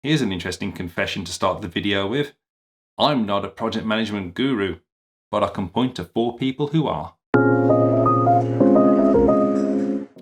Here's an interesting confession to start the video with. I'm not a project management guru, but I can point to 4 people who are.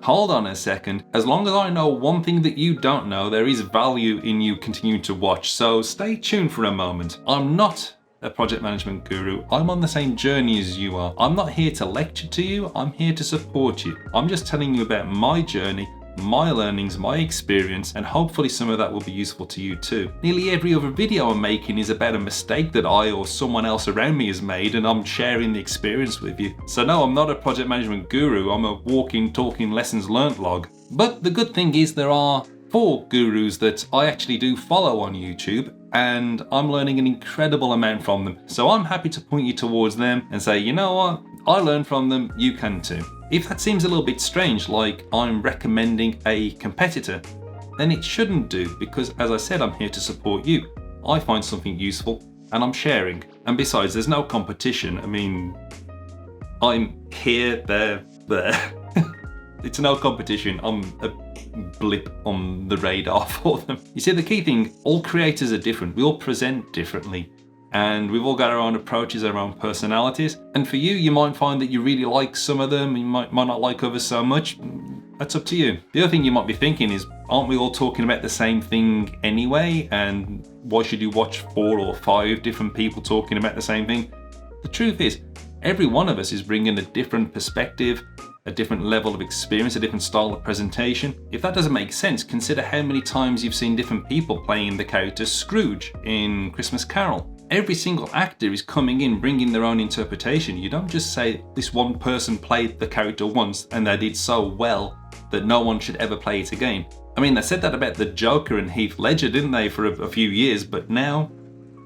Hold on a second. As long as I know one thing that you don't know, there is value in you continuing to watch, so stay tuned for a moment. I'm not a project management guru. I'm on the same journey as you are. I'm not here to lecture to you, I'm here to support you. I'm just telling you about my journey, my learnings, my experience, and hopefully some of that will be useful to you too. Nearly every other video I'm making is about a mistake that I or someone else around me has made, and I'm sharing the experience with you. So no, I'm not a project management guru, I'm a walking, talking lessons learned log. But the good thing is there are 4 gurus that I actually do follow on YouTube, and I'm learning an incredible amount from them. So I'm happy to point you towards them and say, you know what, I learned from them, you can too. If that seems a little bit strange, like I'm recommending a competitor, then it shouldn't do, because as I said, I'm here to support you. I find something useful and I'm sharing. And besides, there's no competition. I mean, I'm here, there. It's no competition. I'm a blip on the radar for them. You see, the key thing, all creators are different. We all present differently. And we've all got our own approaches, our own personalities. And for you, you might find that you really like some of them, you might not like others so much. That's up to you. The other thing you might be thinking is, aren't we all talking about the same thing anyway? And why should you watch 4 or 5 different people talking about the same thing? The truth is, every one of us is bringing a different perspective, a different level of experience, a different style of presentation. If that doesn't make sense, consider how many times you've seen different people playing the character Scrooge in Christmas Carol. Every single actor is coming in bringing their own interpretation. You don't just say this one person played the character once and they did so well that no one should ever play it again. I mean, they said that about the Joker and Heath Ledger, didn't they, for a few years, but now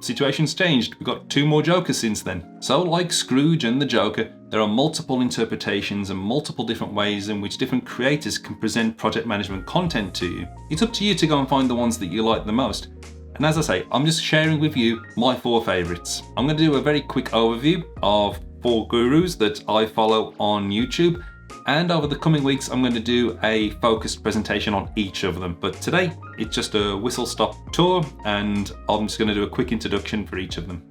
situation's changed. We've got 2 more Jokers since then. So like Scrooge and the Joker, there are multiple interpretations and multiple different ways in which different creators can present project management content to you. It's up to you to go and find the ones that you like the most. And as I say, I'm just sharing with you my 4 favorites. I'm going to do a very quick overview of 4 gurus that I follow on YouTube. And over the coming weeks, I'm going to do a focused presentation on each of them. But today, it's just a whistle-stop tour, and I'm just going to do a quick introduction for each of them.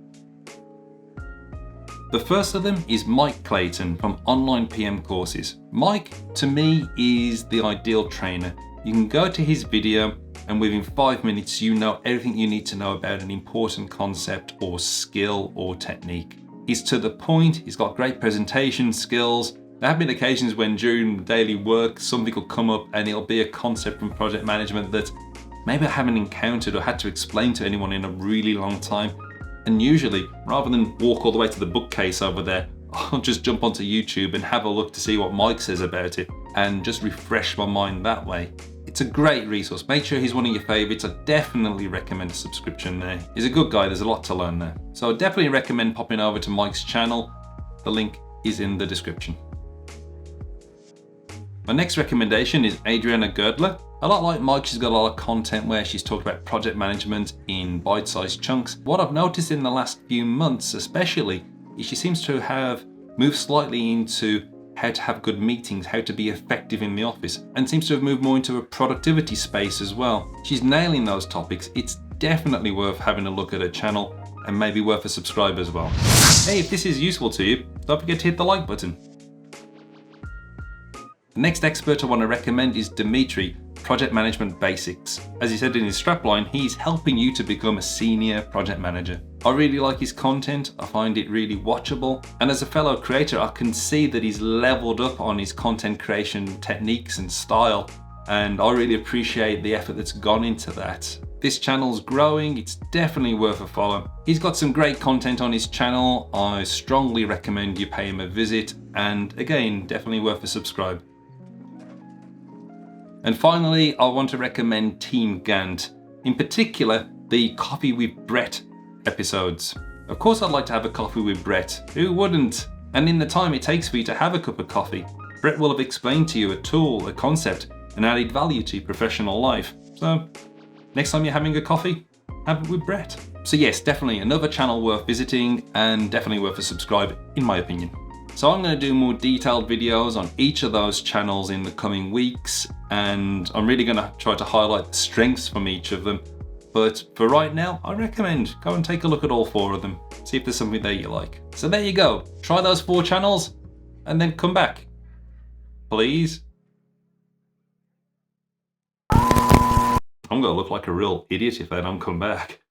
The first of them is Mike Clayton from Online PM Courses. Mike, to me, is the ideal trainer. You can go to his video, and within 5 minutes, you know everything you need to know about an important concept or skill or technique. He's to the point, he's got great presentation skills. There have been occasions when during daily work, something will come up and it'll be a concept from project management that maybe I haven't encountered or had to explain to anyone in a really long time. And usually, rather than walk all the way to the bookcase over there, I'll just jump onto YouTube and have a look to see what Mike says about it and just refresh my mind that way. It's a great resource. Make sure he's one of your favorites. I definitely recommend a subscription there. He's a good guy. There's a lot to learn there. So I definitely recommend popping over to Mike's channel. The link is in the description. My next recommendation is Adriana Girda. A lot like Mike, she's got a lot of content where she's talked about project management in bite-sized chunks. What I've noticed in the last few months especially is she seems to have moved slightly into how to have good meetings, how to be effective in the office, and seems to have moved more into a productivity space as well. She's nailing those topics. It's definitely worth having a look at her channel and maybe worth a subscribe as well. Hey, if this is useful to you, don't forget to hit the like button. The next expert I want to recommend is Dimitry, Project Management Basics. As he said in his strapline, he's helping you to become a senior project manager. I really like his content, I find it really watchable, and as a fellow creator I can see that he's leveled up on his content creation techniques and style, and I really appreciate the effort that's gone into that. This channel's growing, it's definitely worth a follow. He's got some great content on his channel, I strongly recommend you pay him a visit, and again, definitely worth a subscribe. And finally, I want to recommend Team Gantt, in particular, the Coffee with Brett episodes. Of course I'd like to have a coffee with Brett, who wouldn't? And in the time it takes for you to have a cup of coffee, Brett will have explained to you a tool, a concept, and added value to your professional life. So, next time you're having a coffee, have it with Brett. So yes, definitely another channel worth visiting, and definitely worth a subscribe, in my opinion. So I'm going to do more detailed videos on each of those channels in the coming weeks, and I'm really going to try to highlight the strengths from each of them But for right now, I recommend go and take a look at all 4 of them. See if there's something there you like. So there you go. Try those 4 channels and then come back. Please. I'm gonna look like a real idiot if they don't come back.